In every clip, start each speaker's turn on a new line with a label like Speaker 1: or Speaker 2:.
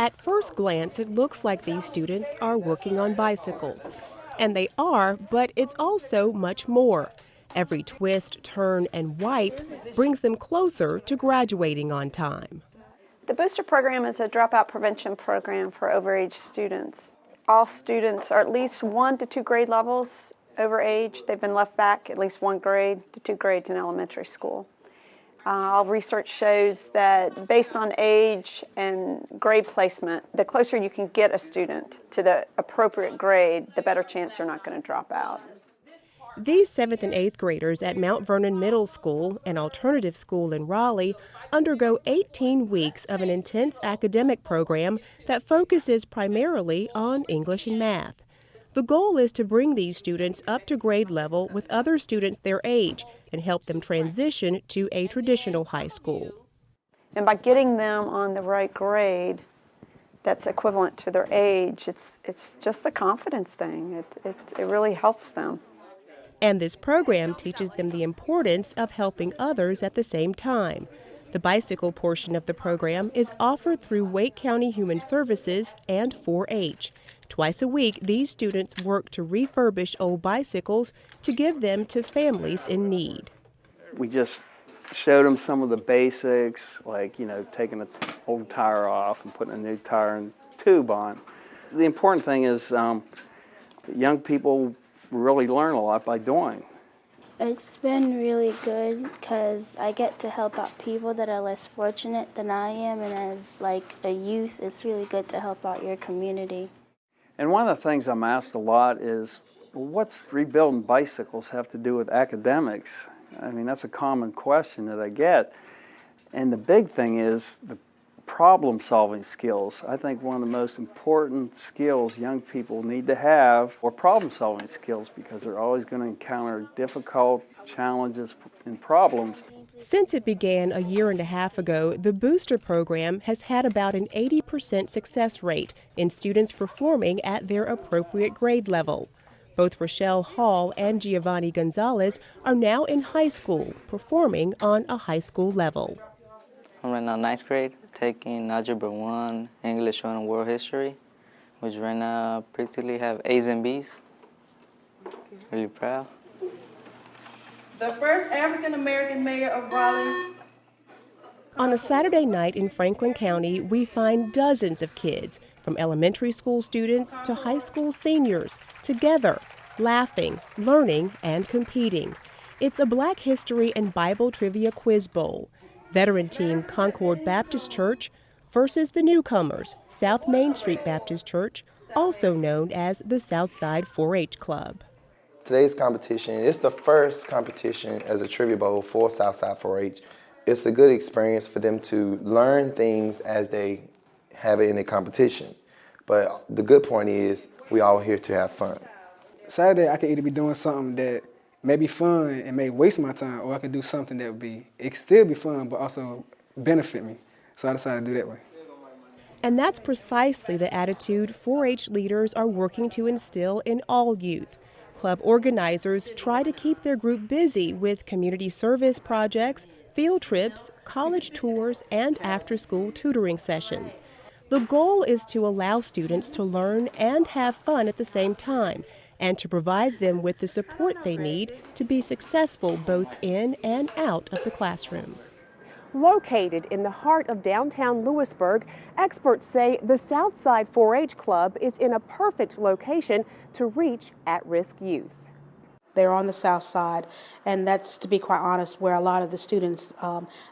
Speaker 1: At first glance, it looks like these students are working on bicycles. And they are, but it's also much more. Every twist, turn, and wipe brings them closer to graduating on time.
Speaker 2: The Booster program is a dropout prevention program for overage students. All students are at least 1 to 2 grade levels overage. They've been left back at least 1 grade to 2 grades in elementary school. All research shows that based on age and grade placement, the closer you can get a student to the appropriate grade, the better chance they're not going to drop out.
Speaker 1: These 7th and 8th graders at Mount Vernon Middle School, an alternative school in Raleigh, undergo 18 weeks of an intense academic program that focuses primarily on English and math. The goal is to bring these students up to grade level with other students their age and help them transition to a traditional high school.
Speaker 2: And by getting them on the right grade that's equivalent to their age, it's just a confidence thing. It really helps them.
Speaker 1: And this program teaches them the importance of helping others at the same time. The bicycle portion of the program is offered through Wake County Human Services and 4-H. Twice a week, these students work to refurbish old bicycles to give them to families in need.
Speaker 3: We just showed them some of the basics, like, taking an old tire off and putting a new tire and tube on. The important thing is young people really learn a lot by doing.
Speaker 4: It's been really good because I get to help out people that are less fortunate than I am, and as a youth, it's really good to help out your community.
Speaker 3: And one of the things I'm asked a lot is, what's rebuilding bicycles have to do with academics? I mean, that's a common question that I get. And the big thing is the problem-solving skills. I think one of the most important skills young people need to have are problem-solving skills, because they're always going to encounter difficult challenges and problems.
Speaker 1: Since it began a year and a half ago, the Booster program has had about an 80% success rate in students performing at their appropriate grade level. Both Rochelle Hall and Giovanni Gonzalez are now in high school, performing on a high school level.
Speaker 5: I'm right now 9th grade, taking Algebra 1, English 1, and World History, which right now practically have A's and B's. Really proud.
Speaker 6: The first African-American mayor of Raleigh.
Speaker 1: On a Saturday night in Franklin County, we find dozens of kids, from elementary school students to high school seniors, together, laughing, learning, and competing. It's a Black History and Bible Trivia Quiz Bowl. Veteran team Concord Baptist Church versus the newcomers, South Main Street Baptist Church, also known as the Southside 4-H Club.
Speaker 7: Today's competition is the first competition as a trivia bowl for Southside 4-H. It's a good experience for them to learn things as they have it in a competition. But the good point is we all here to have fun.
Speaker 8: Saturday, I could either be doing something that may be fun and may waste my time, or I could do something that it could still be fun but also benefit me. So I decided to do that way.
Speaker 1: And that's precisely the attitude 4-H leaders are working to instill in all youth. Club organizers try to keep their group busy with community service projects, field trips, college tours, and after-school tutoring sessions. The goal is to allow students to learn and have fun at the same time, and to provide them with the support they need to be successful both in and out of the classroom. Located in the heart of downtown Lewisburg, experts say the Southside 4-H Club is in a perfect location to reach at-risk youth.
Speaker 9: They're on the south side, and that's, to be quite honest, where a lot of the students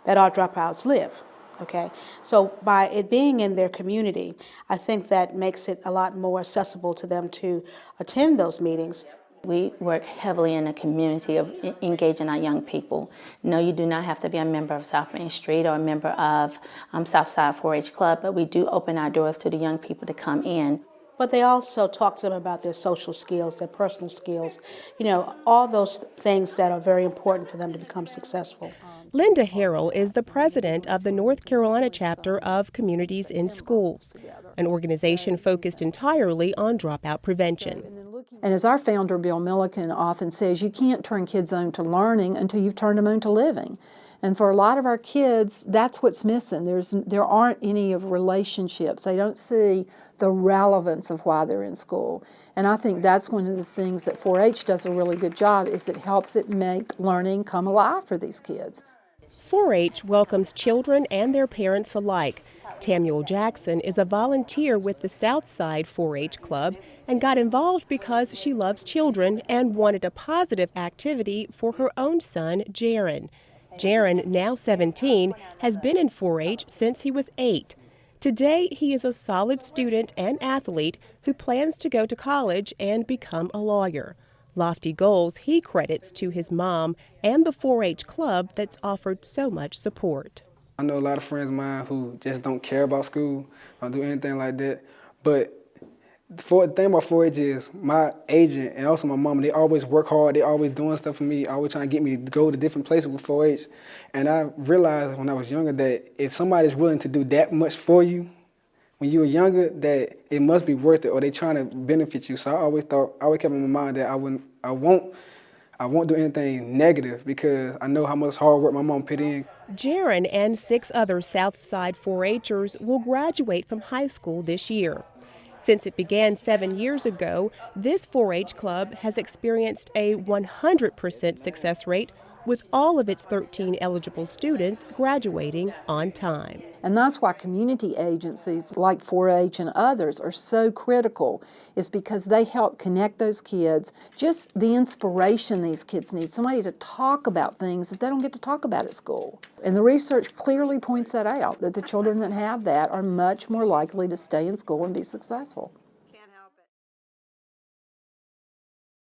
Speaker 9: that are dropouts live. Okay, so by it being in their community, I think that makes it a lot more accessible to them to attend those meetings.
Speaker 10: We work heavily in the community of engaging our young people. No, you do not have to be a member of South Main Street or a member of Southside 4-H Club, but we do open our doors to the young people to come in.
Speaker 9: But they also talk to them about their social skills, their personal skills, all those things that are very important for them to become successful.
Speaker 1: Linda Harrell is the president of the North Carolina chapter of Communities in Schools, an organization focused entirely on dropout prevention.
Speaker 11: And as our founder, Bill Milliken, often says, you can't turn kids on to learning until you've turned them on to living. And for a lot of our kids, that's what's missing. There aren't any of relationships. They don't see the relevance of why they're in school. And I think that's one of the things that 4-H does a really good job, is it helps it make learning come alive for these kids.
Speaker 1: 4-H welcomes children and their parents alike. Tamuel Jackson is a volunteer with the Southside 4-H Club and got involved because she loves children and wanted a positive activity for her own son, Jaron. Jaron, now 17, has been in 4-H since he was 8. Today, he is a solid student and athlete who plans to go to college and become a lawyer. Lofty goals he credits to his mom and the 4-H club that's offered so much support.
Speaker 8: I know a lot of friends of mine who just don't care about school, don't do anything like that. But the thing about 4-H is my agent and also my mom, they always work hard. They always doing stuff for me, always trying to get me to go to different places with 4-H. And I realized when I was younger that if somebody's willing to do that much for you when you were younger, that it must be worth it, or they trying to benefit you. So I always kept in my mind that I won't do anything negative, because I know how much hard work my mom put in.
Speaker 1: Jaron and 6 other Southside 4-H'ers will graduate from high school this year. Since it began 7 years ago, this 4-H club has experienced a 100% success rate, with all of its 13 eligible students graduating on time.
Speaker 11: And that's why community agencies like 4-H and others are so critical, is because they help connect those kids, just the inspiration these kids need, somebody to talk about things that they don't get to talk about at school. And the research clearly points that out, that the children that have that are much more likely to stay in school and be successful.